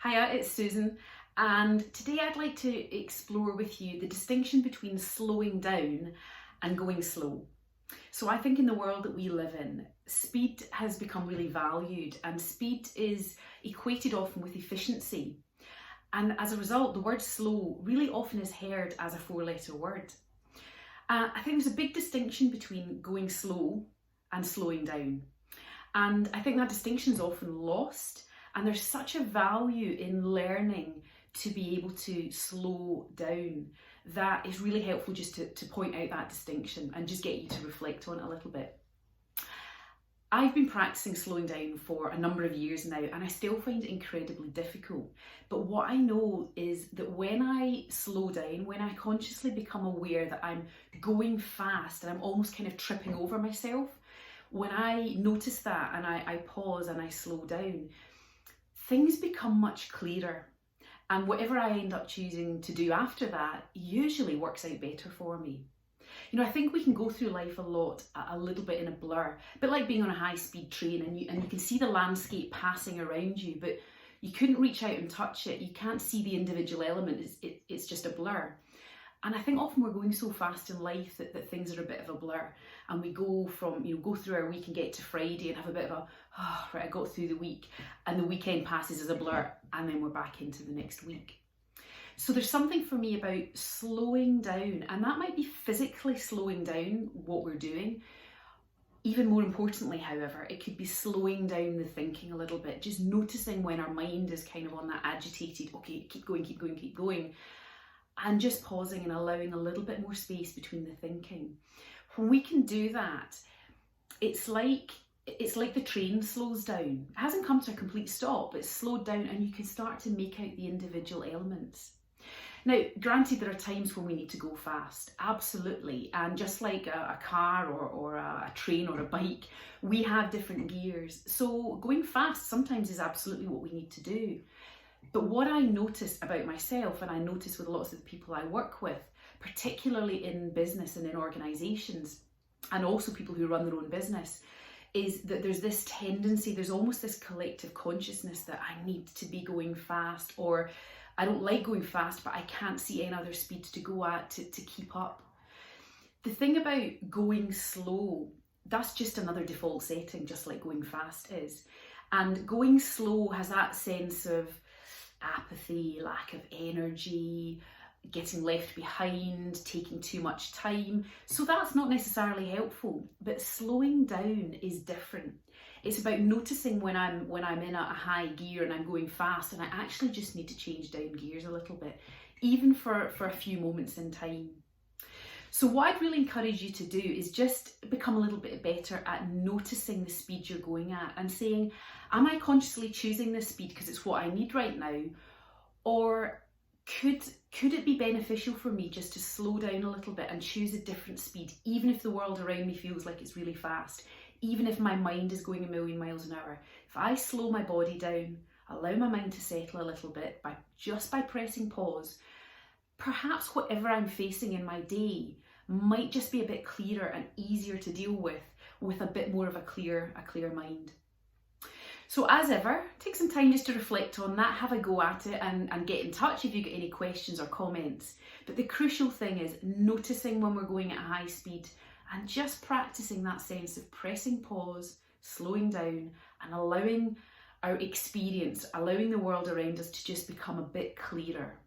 Hiya, it's Susan, and today I'd like to explore with you the distinction between slowing down and going slow. So I think in the world that we live in, speed has become really valued, and speed is equated often with efficiency. And as a result, the word slow really often is heard as a four-letter word. I think there's a big distinction between going slow and slowing down. And I think that distinction is often lost. And there's such a value in learning to be able to slow down that is really helpful just to point out that distinction and just get you to reflect on it a little bit. I've been practicing slowing down for a number of years now, and I still find it incredibly difficult. But what I know is that when I slow down, when I consciously become aware that I'm going fast and I'm almost kind of tripping over myself, when I notice that and I pause and I slow down, things become much clearer, and whatever I end up choosing to do after that usually works out better for me. You know, I think we can go through life a little bit in a blur, a bit like being on a high-speed train, and you can see the landscape passing around you, but you couldn't reach out and touch it. You can't see the individual element. It's just a blur. And I think often we're going so fast in life that things are a bit of a blur, and we go through our week and get to Friday and have a bit of a, oh, right, I got through the week, and the weekend passes as a blur, and then we're back into the next week. So there's something for me about slowing down, and that might be physically slowing down what we're doing. Even more importantly, however, it could be slowing down the thinking a little bit, just noticing when our mind is kind of on that agitated, okay, keep going, keep going, keep going, and just pausing and allowing a little bit more space between the thinking. When we can do that, it's like the train slows down. It hasn't come to a complete stop, it's slowed down, and you can start to make out the individual elements. Now, granted, there are times when we need to go fast, absolutely, and just like a car or a train or a bike, we have different gears. So going fast sometimes is absolutely what we need to do. But what I notice about myself, and I notice with lots of the people I work with, particularly in business and in organisations, and also people who run their own business, is that there's this tendency, there's almost this collective consciousness that I need to be going fast, or I don't like going fast, but I can't see any other speed to go at to keep up. The thing about going slow, that's just another default setting, just like going fast is. And going slow has that sense of apathy, lack of energy, getting left behind, taking too much time. So that's not necessarily helpful, but slowing down is different. It's about noticing when I'm in a high gear and I'm going fast, and I actually just need to change down gears a little bit, even for a few moments in time. So what I'd really encourage you to do is just become a little bit better at noticing the speed you're going at and saying, am I consciously choosing this speed because it's what I need right now? Or could it be beneficial for me just to slow down a little bit and choose a different speed, even if the world around me feels like it's really fast, even if my mind is going a million miles an hour? If I slow my body down, allow my mind to settle a little bit by pressing pause, perhaps whatever I'm facing in my day might just be a bit clearer and easier to deal with a bit more of a clear mind. So as ever, take some time just to reflect on that, have a go at it, and get in touch if you get any questions or comments. But the crucial thing is noticing when we're going at high speed and just practicing that sense of pressing pause, slowing down, and allowing our experience, allowing the world around us to just become a bit clearer.